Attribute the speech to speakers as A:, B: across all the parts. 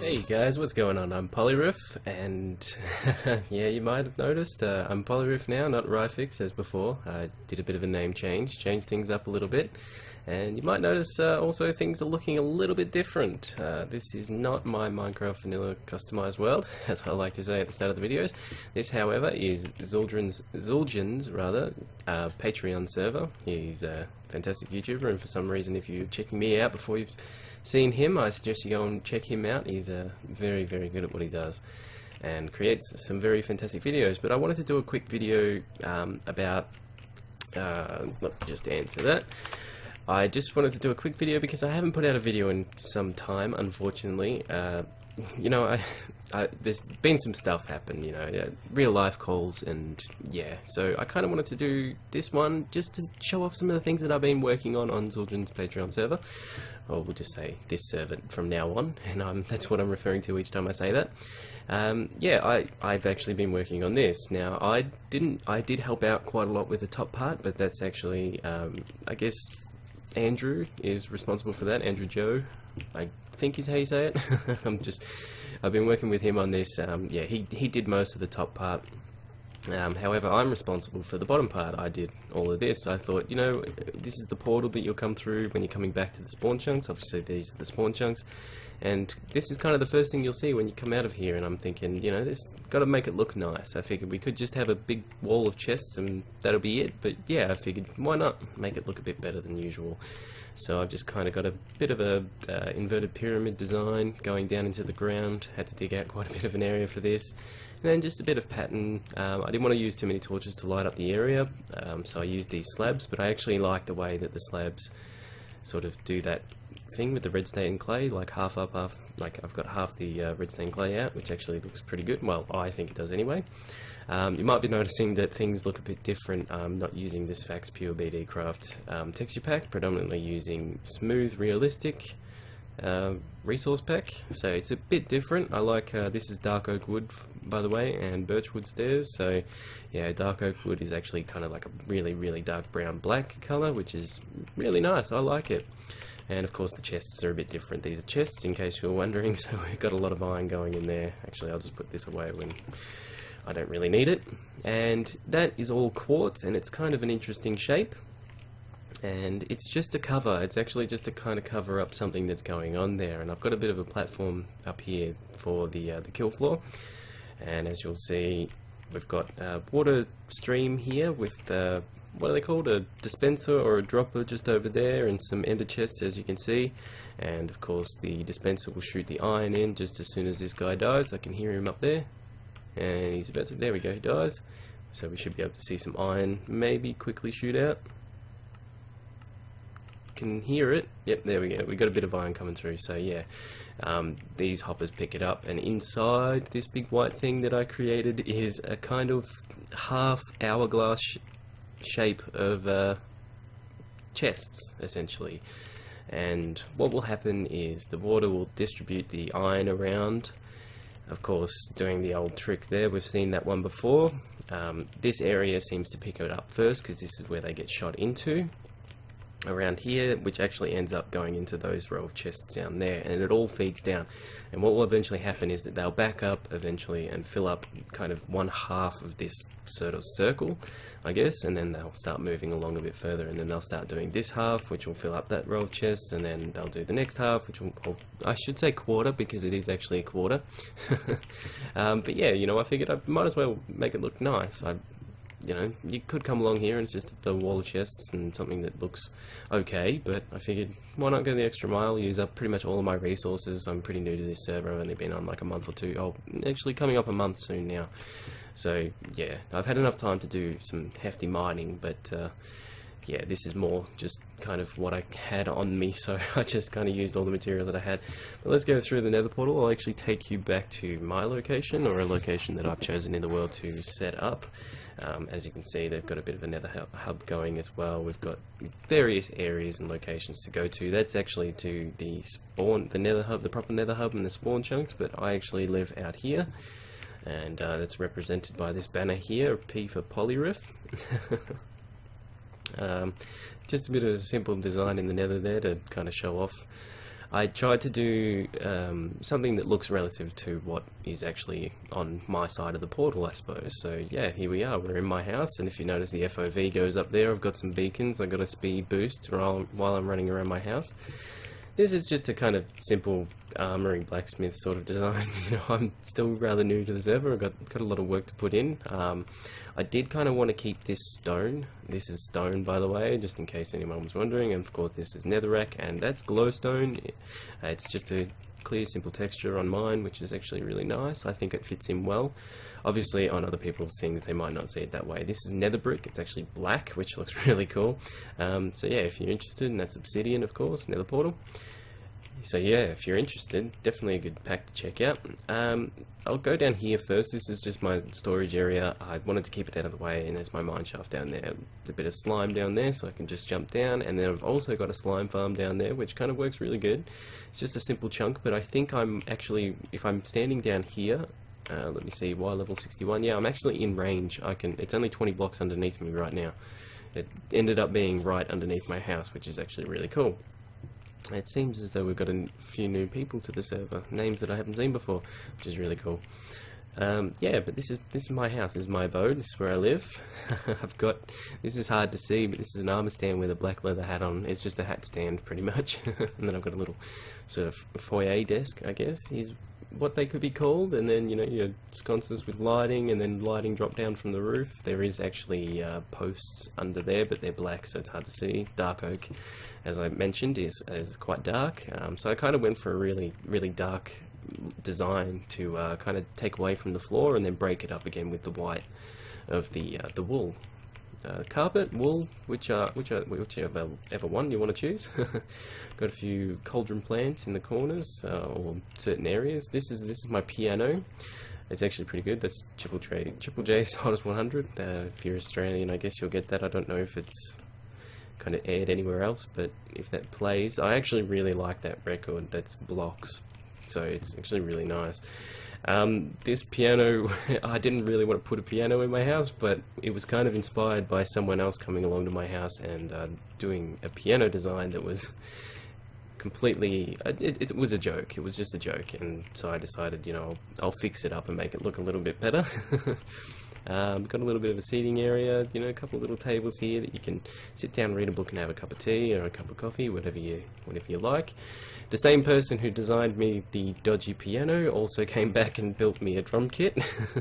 A: Hey guys, what's going on? I'm Polyryph, and yeah, you might have noticed I'm Polyryph now, not Ryfix as before. I did a bit of a name change, changed things up a little bit, and you might notice also things are looking a little bit different. This is not my Minecraft vanilla customized world, as I like to say at the start of the videos. This, however, is Zueljin's Patreon server. He's a fantastic YouTuber, and for some reason, if you're checking me out before you've seen him, I suggest you go and check him out. He's very, very good at what he does and creates some very fantastic videos. But I wanted to do a quick video about, let me just answer that. I just wanted to do a quick video because I haven't put out a video in some time, unfortunately. You know, there's been some stuff happen, you know, real life calls, and yeah, so I kind of wanted to do this one just to show off some of the things that I've been working on Zueljin's Patreon server, or we'll just say this server from now on, and that's what I'm referring to each time I say that. Yeah, I've actually been working on this. Now, I did help out quite a lot with the top part, but that's actually, I guess, Andrew is responsible for that. Andrew Joe, I think is how you say it. I've been working with him on this. Yeah, he did most of the top part. However, I'm responsible for the bottom part. I did all of this. I thought, you know, this is the portal that you'll come through when you're coming back to the spawn chunks. Obviously, these are the spawn chunks, and this is kind of the first thing you'll see when you come out of here. And I'm thinking, you know, this got to make it look nice. I figured we could just have a big wall of chests and that'll be it. But yeah, I figured, why not make it look a bit better than usual? So I've just kind of got a bit of a inverted pyramid design going down into the ground. Had to dig out quite a bit of an area for this. And then just a bit of pattern. I didn't want to use too many torches to light up the area, so I used these slabs, but I actually like the way that the slabs sort of do that thing with the red stain clay, like half up, half, like I've got half the red stain clay out, which actually looks pretty good. Well, I think it does anyway. You might be noticing that things look a bit different. I'm not using this Fax Pure BD Craft texture pack, predominantly using smooth, realistic resource pack, so it's a bit different. I like this is dark oak wood, by the way, and birchwood stairs. So yeah, dark oak wood is actually kind of like a really, really dark brown black color, which is really nice. I like it. And of course the chests are a bit different. These are chests, in case you're wondering, so we've got a lot of iron going in there. Actually, I'll just put this away when I don't really need it. And that is all quartz, and it's kind of an interesting shape. And it's just a cover. It's actually just to kind of cover up something that's going on there. And I've got a bit of a platform up here for the kill floor. And as you'll see, we've got a water stream here with what are they called? A dispenser or a dropper just over there, and some ender chests, as you can see. And of course, the dispenser will shoot the iron in just as soon as this guy dies. I can hear him up there, and he's about to. There we go. He dies. So we should be able to see some iron maybe quickly shoot out. Can hear it. Yep, there we go. We got a bit of iron coming through. So yeah, these hoppers pick it up, and inside this big white thing that I created is a kind of half hourglass shape of chests, essentially. And what will happen is the water will distribute the iron around, of course doing the old trick there. We've seen that one before. This area seems to pick it up first because this is where they get shot into, around here, which actually ends up going into those row of chests down there, and it all feeds down. And what will eventually happen is that they'll back up eventually and fill up kind of one half of this sort of circle, I guess, and then they'll start moving along a bit further, and then they'll start doing this half, which will fill up that row of chests, and then they'll do the next half, which will, or I should say quarter, because it is actually a quarter. But yeah, you know, I figured I might as well make it look nice. You know, you could come along here and it's just a wall of chests and something that looks okay, but I figured, why not go the extra mile, use up pretty much all of my resources. I'm pretty new to this server. I've only been on like a month or two. Oh, actually coming up a month soon now. So yeah, I've had enough time to do some hefty mining, but yeah, this is more just kind of what I had on me, so I just kind of used all the materials that I had. But let's go through the nether portal. I'll actually take you back to my location, or a location that I've chosen in the world to set up. As you can see, they've got a bit of a nether hub going as well. We've got various areas and locations to go to. That's actually to the spawn, the nether hub, the proper nether hub and the spawn chunks, but I actually live out here. And that's represented by this banner here, P for Polyryph. Just a bit of a simple design in the nether there to kind of show off. I tried to do something that looks relative to what is actually on my side of the portal, I suppose. So yeah, here we are, we're in my house, and if you notice the FOV goes up there, I've got some beacons, I've got a speed boost while I'm running around my house. This is just a kind of simple armory blacksmith sort of design. You know, I'm still rather new to the server. I've got a lot of work to put in. I did kind of want to keep this stone. This is stone, by the way, just in case anyone was wondering. And of course, this is netherrack, and that's glowstone. It's just a clear, simple texture on mine, which is actually really nice. I think it fits in well. Obviously, on other people's things, they might not see it that way. This is nether brick. It's actually black, which looks really cool. So yeah, if you're interested, and that's obsidian, of course, nether portal. So yeah, if you're interested, definitely a good pack to check out. I'll go down here first. This is just my storage area. I wanted to keep it out of the way, and there's my mine shaft down there. A bit of slime down there, so I can just jump down. And then I've also got a slime farm down there, which kind of works really good. It's just a simple chunk, but I think I'm actually, if I'm standing down here, let me see, Y level 61. Yeah, I'm actually in range. It's only 20 blocks underneath me right now. It ended up being right underneath my house, which is actually really cool. It seems as though we've got a few new people to the server, names that I haven't seen before, which is really cool. Yeah, but this is my house, this is my abode, this is where I live. This is hard to see, but this is an armor stand with a black leather hat on. It's just a hat stand, pretty much. And then I've got a little sort of foyer desk, I guess, is what they could be called. And then, you know, your sconces with lighting, and then lighting drop down from the roof. There is actually posts under there, but they're black, so it's hard to see. Dark oak, as I mentioned, is quite dark. So I kind of went for a really, really dark design to kind of take away from the floor and then break it up again with the white of the wool. Carpet, wool, whichever one you want to choose. Got a few cauldron plants in the corners, or certain areas. This is my piano. It's actually pretty good. That's Triple J's Hottest 100. If you're Australian, I guess you'll get that. I don't know if it's kind of aired anywhere else, but if that plays, I actually really like that record. That's blocks, so it's actually really nice. This piano, I didn't really want to put a piano in my house, but it was kind of inspired by someone else coming along to my house and doing a piano design that was completely, it was a joke. It was just a joke, and so I decided, you know, I'll fix it up and make it look a little bit better. Got a little bit of a seating area, you know, a couple of little tables here that you can sit down, read a book, and have a cup of tea or a cup of coffee, whatever you like. The same person who designed me the dodgy piano also came back and built me a drum kit.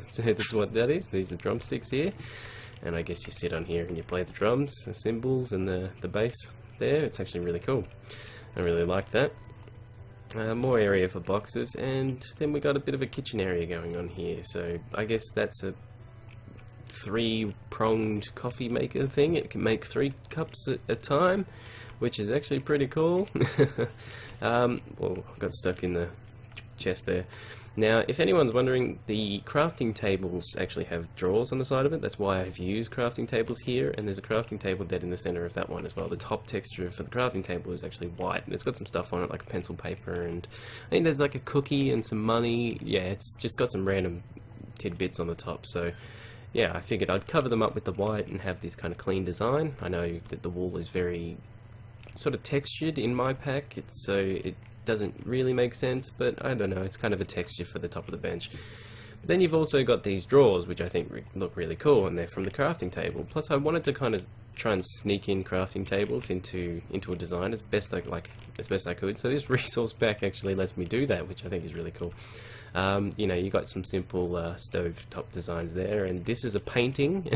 A: So this is what that is. These are drumsticks here, and I guess you sit on here and you play the drums, the cymbals, and the bass there. It's actually really cool. I really like that. More area for boxes, and then we got a bit of a kitchen area going on here. So I guess that's a 3-pronged coffee maker thing. It can make 3 cups at a time, which is actually pretty cool. Well, got stuck in the chest there. Now, if anyone's wondering, the crafting tables actually have drawers on the side of it. That's why I've used crafting tables here, and there's a crafting table dead in the center of that one as well. The top texture for the crafting table is actually white, and it's got some stuff on it like pencil paper, and I think there's like a cookie and some money. Yeah, it's just got some random tidbits on the top. So yeah, I figured I'd cover them up with the white and have this kind of clean design. I know that the wool is very sort of textured in my pack, so it doesn't really make sense, but I don't know, it's kind of a texture for the top of the bench. But then you've also got these drawers, which I think look really cool, and they're from the crafting table. Plus I wanted to kind of try and sneak in crafting tables into a design as best I could. So this resource pack actually lets me do that, which I think is really cool. You know, you got some simple stove top designs there, and this is a painting.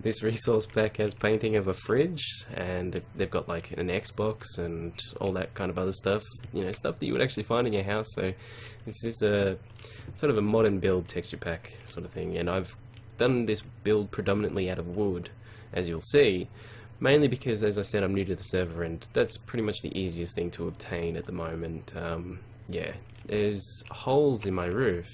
A: This resource pack has painting of a fridge, and they've got like an Xbox and all that kind of other stuff, you know, stuff that you would actually find in your house. So this is a sort of a modern build texture pack sort of thing, and I've done this build predominantly out of wood, as you'll see, mainly because, as I said, I'm new to the server, and that's pretty much the easiest thing to obtain at the moment. Yeah, there's holes in my roof.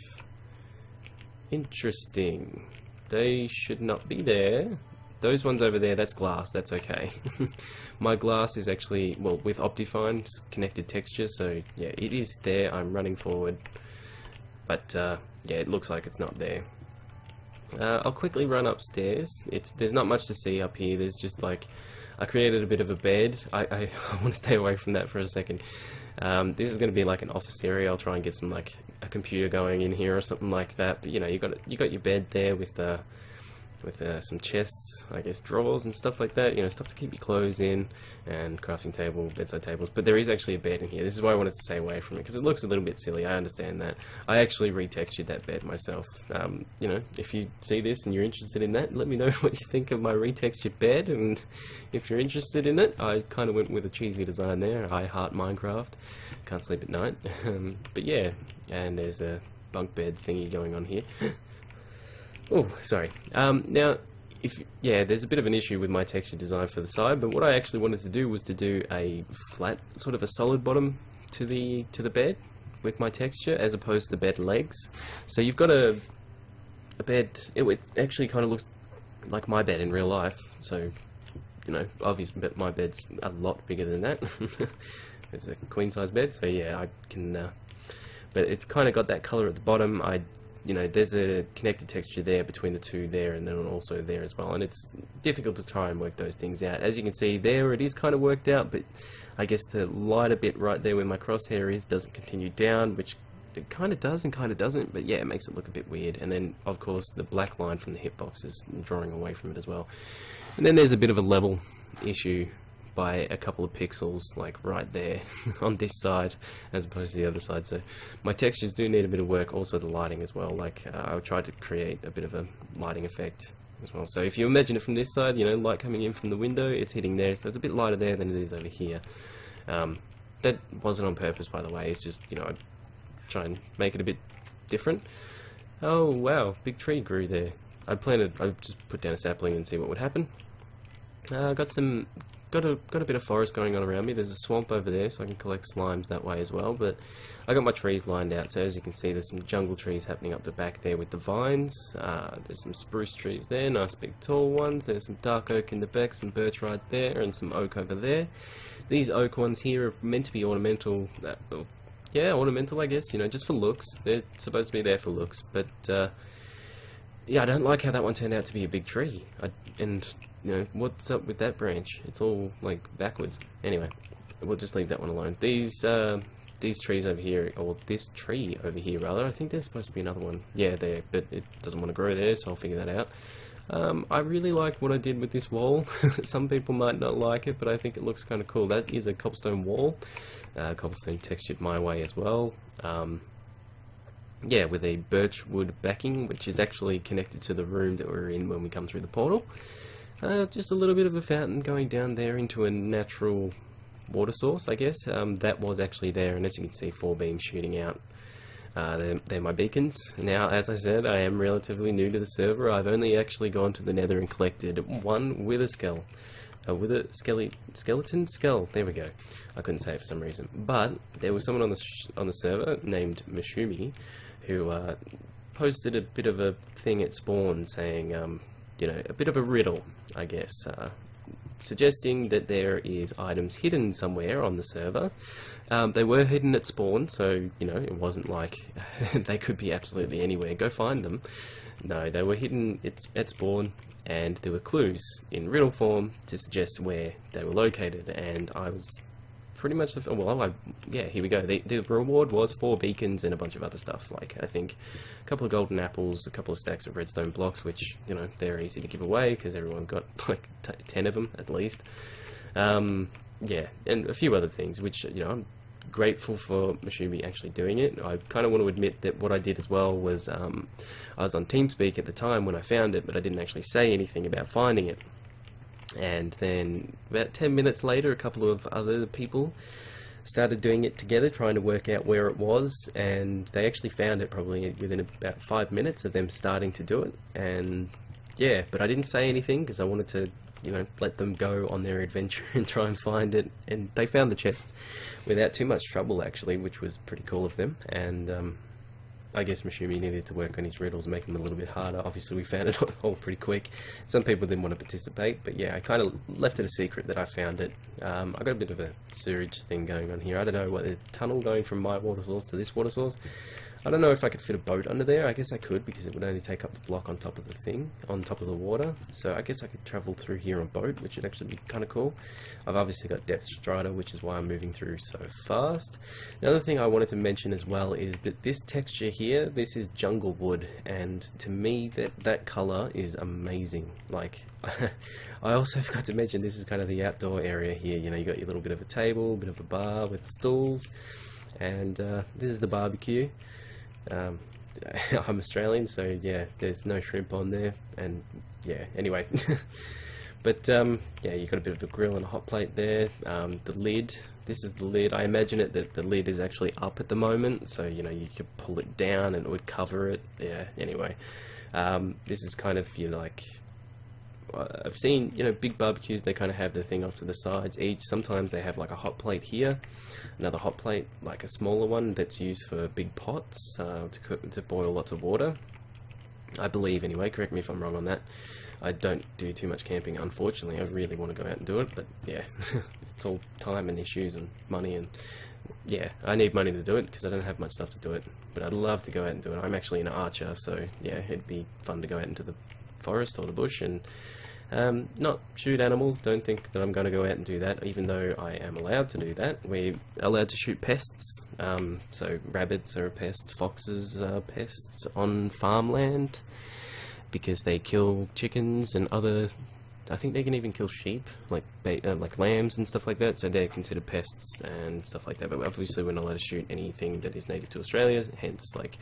A: Interesting. They should not be there. Those ones over there, that's glass, that's okay. My glass is actually, well, with Optifine connected texture, so yeah, it is there. I'm running forward, but yeah, it looks like it's not there. I'll quickly run upstairs. There's not much to see up here. There's just like, I created a bit of a bed. I want to stay away from that for a second. This is going to be like an office area. I'll try and get some like a computer going in here or something like that. But you know, you got your bed there with some chests, I guess, drawers and stuff like that, you know, stuff to keep your clothes in, and crafting table, bedside tables. But there is actually a bed in here. This is why I wanted to stay away from it, because it looks a little bit silly. I understand that. I actually retextured that bed myself. You know, if you see this and you're interested in that, let me know what you think of my retextured bed, and if you're interested in it. I kind of went with a cheesy design there. I heart Minecraft. Can't sleep at night. But yeah, and there's a bunk bed thingy going on here. Oh, sorry. Now, there's a bit of an issue with my texture design for the side, but what I actually wanted to do was to do a flat, sort of a solid bottom to the bed with my texture, as opposed to bed legs. So you've got a bed. It actually kind of looks like my bed in real life. So, you know, obviously, but my bed's a lot bigger than that. It's a queen size bed, so yeah, I can. But it's kind of got that color at the bottom. You know, there's a connected texture there between the two there, and then also there as well, and it's difficult to try and work those things out. As you can see there, it is kind of worked out, but I guess the lighter bit right there where my crosshair is doesn't continue down, which it kind of does and kind of doesn't, but yeah, it makes it look a bit weird. And then, of course, the black line from the hitbox is drawing away from it as well. And then there's a bit of a level issue by a couple of pixels, like right there on this side as opposed to the other side. So my textures do need a bit of work. Also the lighting as well, like I tried to create a bit of a lighting effect as well. So if you imagine it from this side, you know, light coming in from the window, it's hitting there, so it's a bit lighter there than it is over here. That wasn't on purpose, by the way. It's just, you know, I try and make it a bit different. Oh wow, big tree grew there. I just put down a sapling and see what would happen. Got a bit of forest going on around me. There's a swamp over there, so I can collect slimes that way as well. But I got my trees lined out, so as you can see, there's some jungle trees happening up the back there with the vines. There's some spruce trees there, nice big tall ones. There's some dark oak in the back, some birch right there, and some oak over there. These oak ones here are meant to be ornamental. Yeah, ornamental, I guess. You know, just for looks. They're supposed to be there for looks, but yeah, I don't like how that one turned out to be a big tree. And you know, what's up with that branch? It's all like backwards. Anyway, we'll just leave that one alone. These trees over here, or this tree over here rather, I think there's supposed to be another one. Yeah, there, but it doesn't want to grow there, so I'll figure that out. I really like what I did with this wall. Some people might not like it, but I think it looks kind of cool. That is a cobblestone wall, cobblestone textured my way as well. Yeah, with a birch wood backing, which is actually connected to the room that we're in when we come through the portal. Just a little bit of a fountain going down there into a natural water source, I guess. That was actually there, and as you can see, 4 beams shooting out. They're my beacons. Now, as I said, I am relatively new to the server. I've only actually gone to the nether and collected one wither skull. With a skeleton skull. There we go. I couldn't say it for some reason, but there was someone on the server named Mashumi who posted a bit of a thing at spawn saying, you know, a bit of a riddle, I guess, suggesting that there is items hidden somewhere on the server. They were hidden at spawn, so you know, it wasn't like they could be absolutely anywhere. Go find them. No, they were hidden at spawn, and there were clues in riddle form to suggest where they were located, and I was pretty much yeah, here we go. The reward was 4 beacons and a bunch of other stuff, like I think a couple of golden apples, a couple of stacks of redstone blocks, which, you know, they're easy to give away because everyone got like 10 of them at least. Yeah, and a few other things, which, you know, I'm grateful for Mashumi actually doing it. I kind of want to admit that what I did as well was I was on TeamSpeak at the time when I found it, but I didn't actually say anything about finding it. And then about 10 minutes later, a couple of other people started doing it together, trying to work out where it was, and they actually found it probably within about 5 minutes of them starting to do it. And yeah, but I didn't say anything because I wanted to, you know, let them go on their adventure and try and find it. And they found the chest without too much trouble, actually, which was pretty cool of them. And I guess Mashumi needed to work on his riddles and make them a little bit harder. Obviously, we found it all pretty quick. Some people didn't want to participate, but yeah, I kind of left it a secret that I found it. I got a bit of a sewerage thing going on here. I don't know what the tunnel going from my water source to this water source. I don't know if I could fit a boat under there. I guess I could, because it would only take up the block on top of the thing, on top of the water. So I guess I could travel through here on a boat, which would actually be kind of cool. I've obviously got depth strider, which is why I'm moving through so fast. The other thing I wanted to mention as well is that this texture here, this is jungle wood, and to me that color is amazing. Like, I also forgot to mention, this is kind of the outdoor area here. You know, you got your little bit of a table, a bit of a bar with stools, and this is the barbecue. I'm Australian, so yeah, there's no shrimp on there, and yeah, anyway. But yeah, you've got a bit of a grill and a hot plate there. The lid, this is the lid. I imagine that the lid is actually up at the moment, so you know, you could pull it down and it would cover it. Yeah, anyway, this is kind of, you know, like, I've seen, you know, big barbecues, they kind of have the thing off to the sides each. Sometimes they have like a hot plate here, another hot plate, like a smaller one that's used for big pots to boil lots of water. I believe, anyway, correct me if I'm wrong on that. I don't do too much camping, unfortunately. I really want to go out and do it, but yeah, it's all time and issues and money, and yeah, I need money to do it because I don't have much stuff to do it, but I'd love to go out and do it. I'm actually an archer, so yeah, it'd be fun to go out into the forest or the bush and not shoot animals. Don't think that I'm going to go out and do that, even though I am allowed to do that. We're allowed to shoot pests, so rabbits are a pest, foxes are pests on farmland, because they kill chickens and other, I think they can even kill sheep, like lambs and stuff like that, so they're considered pests and stuff like that. But obviously we're not allowed to shoot anything that is native to Australia, hence like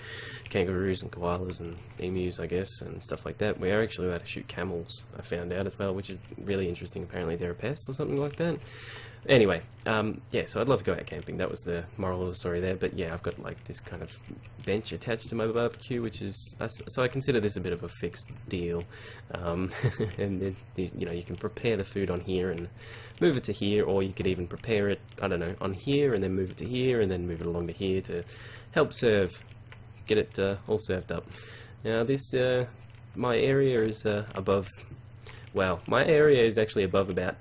A: kangaroos and koalas and emus, I guess, and stuff like that. We are actually allowed to shoot camels, I found out as well, which is really interesting. Apparently they're a pest or something like that. Anyway, yeah, so I'd love to go out camping. That was the moral of the story there. But yeah, I've got like this kind of bench attached to my barbecue, which is, so I consider this a bit of a fixed deal. And then, you know, you can prepare the food on here and move it to here, or you could even prepare it, I don't know, on here and then move it to here and then move it along to here to help serve, get it all served up. Now this, my area is above, well, my area is actually above about,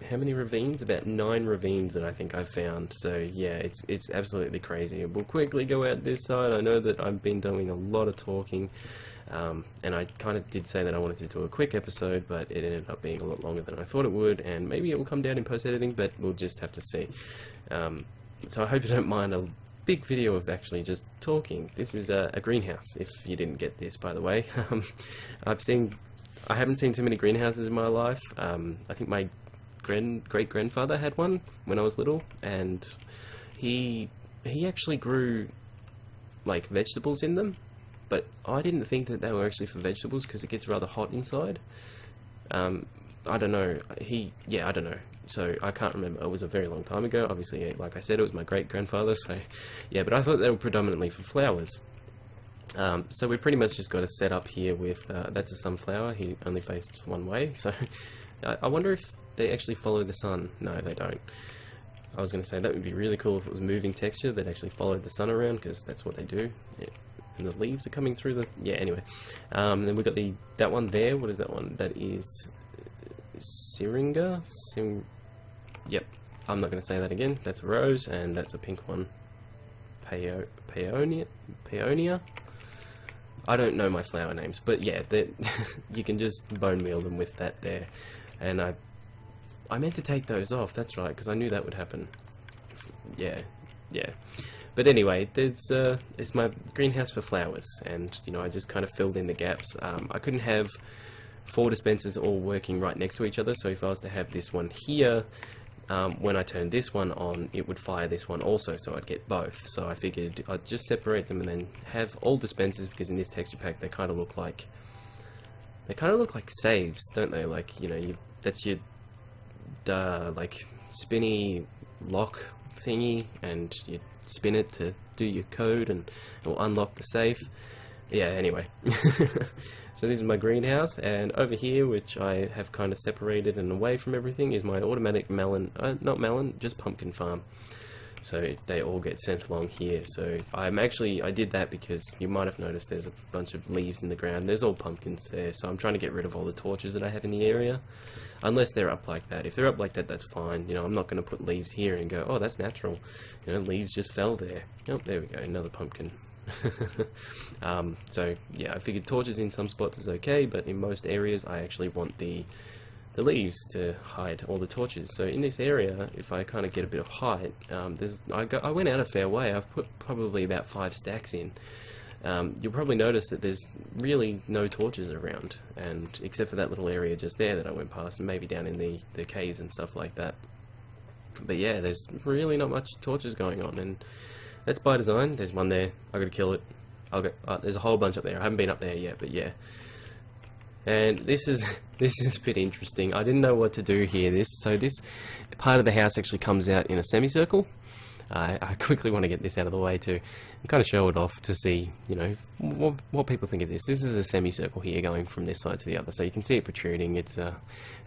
A: how many ravines? About 9 ravines that I think I've found. So yeah, it's absolutely crazy. We'll quickly go out this side. I know that I've been doing a lot of talking, and I kind of did say that I wanted to do a quick episode, but it ended up being a lot longer than I thought it would, and maybe it will come down in post-editing, but we'll just have to see. So I hope you don't mind a big video of actually just talking. This is a greenhouse, if you didn't get this, by the way. I haven't seen too many greenhouses in my life. I think my great-grandfather had one when I was little, and he actually grew like vegetables in them, but I didn't think that they were actually for vegetables because it gets rather hot inside. I don't know, I don't know, so I can't remember. It was a very long time ago. Obviously, like I said, it was my great-grandfather, so yeah, but I thought they were predominantly for flowers. So we pretty much just got a set up here with, that's a sunflower. He only faced one way, so I wonder if they actually follow the sun. No, they don't. I was going to say that would be really cool if it was moving texture that actually followed the sun around, because that's what they do. Yeah. And the leaves are coming through the, yeah, anyway. Then we've got that one there. What is that one? That is syringa? Yep, I'm not going to say that again. That's a rose, and that's a pink one. Peonia? I don't know my flower names, but yeah, you can just bone meal them with that there. And I meant to take those off, that's right, because I knew that would happen. Yeah. But anyway, it's my greenhouse for flowers, and you know, I just kind of filled in the gaps. I couldn't have 4 dispensers all working right next to each other, so if I was to have this one here, when I turned this one on, it would fire this one also, so I'd get both. So I figured I'd just separate them and then have all dispensers, because in this texture pack they kind of look like saves, don't they? Like, you know, that's your like spinny lock thingy, and you spin it to do your code and it will unlock the safe. Yeah, anyway. So this is my greenhouse, and over here, which I have kind of separated and away from everything, is my automatic just pumpkin farm. So they all get sent along here. So I did that because you might have noticed there's a bunch of leaves in the ground. There's all pumpkins there, so I'm trying to get rid of all the torches that I have in the area. Unless they're up like that. If they're up like that, that's fine. You know, I'm not going to put leaves here and go, oh, that's natural. You know, leaves just fell there. Oh, there we go, another pumpkin. So yeah, I figured torches in some spots is okay, but in most areas I actually want the leaves to hide all the torches. So in this area, if I kind of get a bit of height, I went out a fair way. I've put probably about 5 stacks in. You'll probably notice that there's really no torches around, and except for that little area just there that I went past, and maybe down in the caves and stuff like that. But yeah, there's really not much torches going on, and that's by design. There's one there. I gotta kill it. There's a whole bunch up there. I haven't been up there yet, but yeah. And this is a bit interesting. I didn't know what to do here. This part of the house actually comes out in a semicircle. I quickly want to get this out of the way to kind of show it off to see, you know, what people think of this. This is a semicircle here going from this side to the other, so you can see it protruding. It's and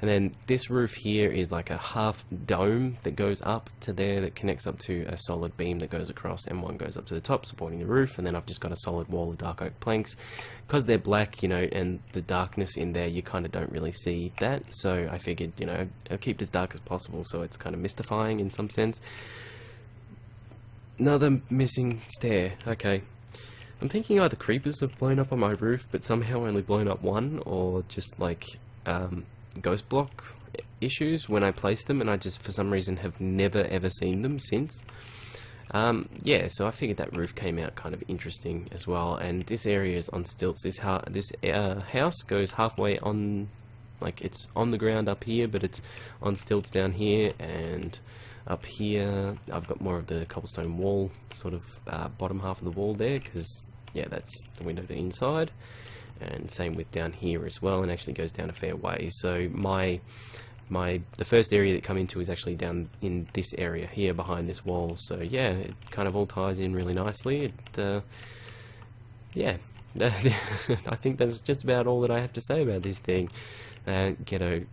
A: then this roof here is like a half dome that goes up to there that connects up to a solid beam that goes across, and one goes up to the top supporting the roof, and then I've just got a solid wall of dark oak planks. Because they're black, you know, and the darkness in there, you kind of don't really see that, so I figured, you know, I'll keep it as dark as possible so it's kind of mystifying in some sense. Another missing stair. Okay. I'm thinking either creepers have blown up on my roof, but somehow only blown up one, or just like ghost block issues when I placed them, and I just for some reason have never ever seen them since. Yeah, so I figured that roof came out kind of interesting as well, and this area is on stilts. This house goes halfway on, like it's on the ground up here, but it's on stilts down here, and up here I've got more of the cobblestone wall, sort of bottom half of the wall there, because yeah, that's the window to inside, and same with down here as well, and actually goes down a fair way. So the first area that come into is actually down in this area here behind this wall. So yeah, it kind of all ties in really nicely. Yeah, I think that's just about all that I have to say about this thing. Ghetto.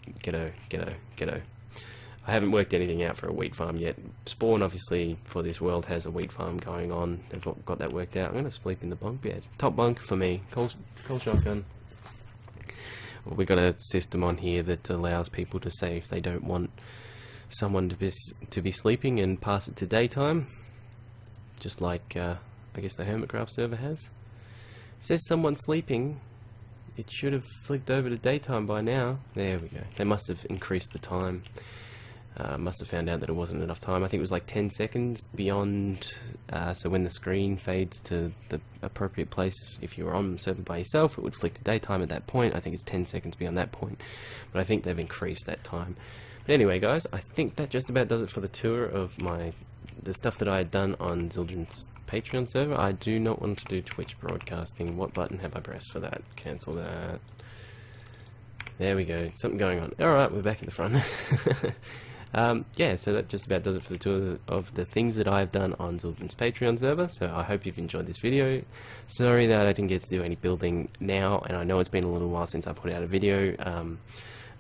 A: I haven't worked anything out for a wheat farm yet. Spawn, obviously, for this world has a wheat farm going on. They've got that worked out. I'm going to sleep in the bunk bed. Top bunk for me. Coal shotgun. Well, we got a system on here that allows people to say if they don't want someone to be sleeping and pass it to daytime. Just like, I guess the Hermitcraft server has. It says someone sleeping. It should have flicked over to daytime by now. There we go. They must have increased the time. Must have found out that it wasn't enough time. I think it was like 10 seconds beyond, so when the screen fades to the appropriate place, if you were on server by yourself, it would flick to daytime at that point. I think it's 10 seconds beyond that point, but I think they've increased that time. But anyway guys, I think that just about does it for the tour of the stuff that I had done on Zueljin's Patreon server. I do not want to do Twitch broadcasting. What button have I pressed for that? Cancel that. There we go, something going on. Alright, we're back at the front. Yeah, so that just about does it for the tour of the things that I've done on Zueljin's Patreon server. So I hope you've enjoyed this video. Sorry that I didn't get to do any building now, and I know it's been a little while since I put out a video.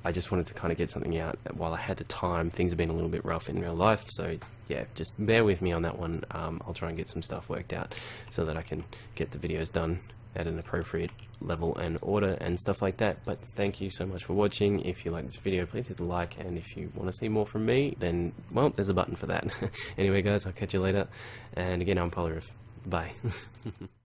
A: I just wanted to kind of get something out while I had the time. Things have been a little bit rough in real life, so yeah, just bear with me on that one. I'll try and get some stuff worked out so that I can get the videos done at an appropriate level and order and stuff like that. But thank you so much for watching. If you like this video, please hit the like, and if you want to see more from me, then well, there's a button for that. Anyway guys, I'll catch you later, and again, I'm Polyryph. Bye.